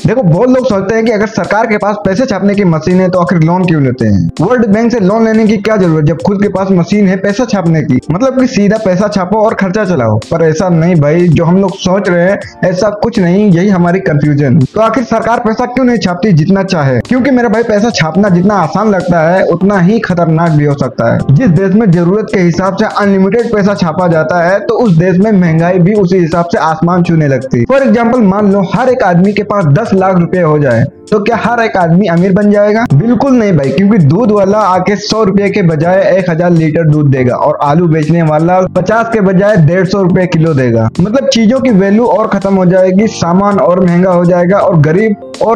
देखो बहुत लोग सोचते हैं कि अगर सरकार के पास पैसे छापने की मशीन है तो आखिर लोन क्यों लेते हैं। वर्ल्ड बैंक से लोन लेने की क्या जरूरत जब खुद के पास मशीन है पैसा छापने की। मतलब कि सीधा पैसा छापो और खर्चा चलाओ। पर ऐसा नहीं भाई, जो हम लोग सोच रहे हैं ऐसा कुछ नहीं, यही हमारी कंफ्यूजन है। तो आखिर सरकार पैसा क्यों नहीं छापती जितना चाहे? क्योंकि मेरा भाई पैसा छापना जितना आसान लगता है उतना ही खतरनाक भी हो सकता है। जिस देश में जरूरत के हिसाब से अनलिमिटेड पैसा छापा जाता है तो उस देश में महंगाई भी उसी हिसाब से आसमान छूने लगती है। फॉर एग्जाम्पल मान लो हर एक आदमी के पास 10 लाख रुपए हो जाए तो क्या हर एक आदमी अमीर बन जाएगा? बिल्कुल नहीं भाई, क्योंकि दूध वाला आके 100 रुपए के बजाय 1000 लीटर दूध देगा और आलू बेचने वाला 50 के बजाय 150 रुपए किलो देगा। मतलब चीजों की वैल्यू और खत्म हो जाएगी, सामान और महंगा हो जाएगा और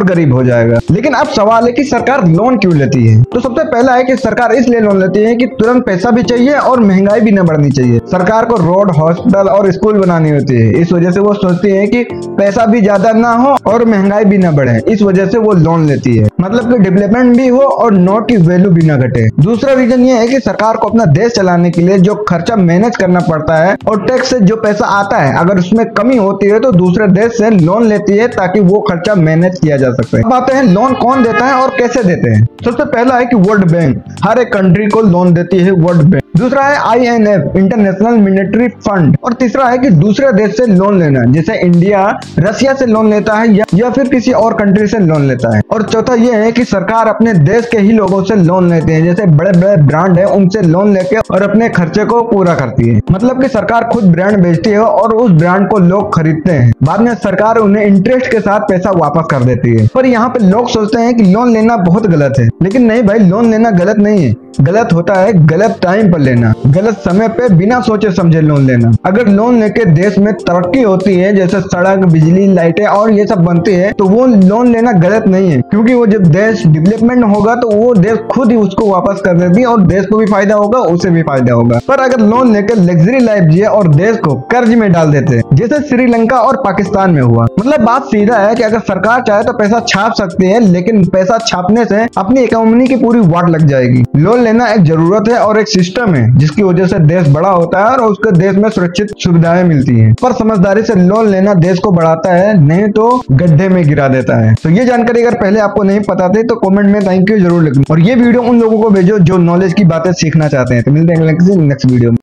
गरीब हो जाएगा। लेकिन अब सवाल है कि सरकार लोन क्यों लेती है? तो सबसे पहला है कि सरकार इसलिए लोन लेती है कि तुरंत पैसा भी चाहिए और महंगाई भी न बढ़नी चाहिए। सरकार को रोड, हॉस्पिटल और स्कूल बनानी होती है, इस वजह से वो सोचती है कि पैसा भी ज्यादा ना हो और महंगाई भी न बढ़े, इस वजह से वो लोन लेती है। मतलब कि डेवलपमेंट भी हो और नोट की वैल्यू भी न घटे। दूसरा रीजन ये है कि सरकार को अपना देश चलाने के लिए जो खर्चा मैनेज करना पड़ता है और टैक्स से जो पैसा आता है अगर उसमें कमी होती है तो दूसरे देश से लोन लेती है ताकि वो खर्चा मैनेज किया जा सके। अब आते हैं लोन कौन देता है और कैसे देते हैं। सबसे पहला है कि वर्ल्ड बैंक हर एक कंट्री को लोन देती है, वर्ल्ड बैंक। दूसरा है INF, इंटरनेशनल मॉनेटरी फंड। और तीसरा है कि दूसरे देश से लोन लेना, जैसे इंडिया रसिया से लोन लेता है या फिर किसी और कंट्री से लोन लेता है। और चौथा ये है कि सरकार अपने देश के ही लोगों से लोन लेते हैं, जैसे बड़े बड़े ब्रांड है उनसे लोन लेके और अपने खर्चे को पूरा करती है। मतलब कि सरकार खुद ब्रांड बेचती है और उस ब्रांड को लोग खरीदते हैं, बाद में सरकार उन्हें इंटरेस्ट के साथ पैसा वापस कर देती है। पर यहाँ पे लोग सोचते हैं कि लोन लेना बहुत गलत है, लेकिन नहीं भाई, लोन लेना गलत नहीं है। गलत होता है गलत टाइम पर लेना, गलत समय पे बिना सोचे समझे लोन लेना। अगर लोन लेके देश में तरक्की होती है, जैसे सड़क, बिजली, लाइटें और ये सब बनती है, तो वो लोन लेना गलत नहीं है, क्योंकि वो जब देश डेवलपमेंट होगा तो वो देश खुद ही उसको वापस कर देती है और देश को भी फायदा होगा, उसे भी फायदा होगा। पर अगर लोन लेकर लग्जरी लाइफ जिए और देश को कर्ज में डाल देते, जैसे श्रीलंका और पाकिस्तान में हुआ। मतलब बात सीधा है कि अगर सरकार चाहे तो पैसा छाप सकती है, लेकिन पैसा छापने से अपनी इकोनॉमी की पूरी वाट लग जाएगी। लोन लेना एक जरूरत है और एक सिस्टम है जिसकी वजह से देश बड़ा होता है और उसके देश में सुरक्षित सुविधाएं मिलती हैं। पर समझदारी से लोन लेना देश को बढ़ाता है, नहीं तो गड्ढे में गिरा देता है। तो ये जानकारी अगर पहले आपको नहीं पता थी तो कमेंट में थैंक यू जरूर लिखना और ये वीडियो उन लोगों को भेजो जो नॉलेज की बातें सीखना चाहते हैं। तो मिलते हैं नेक्स्ट वीडियो में।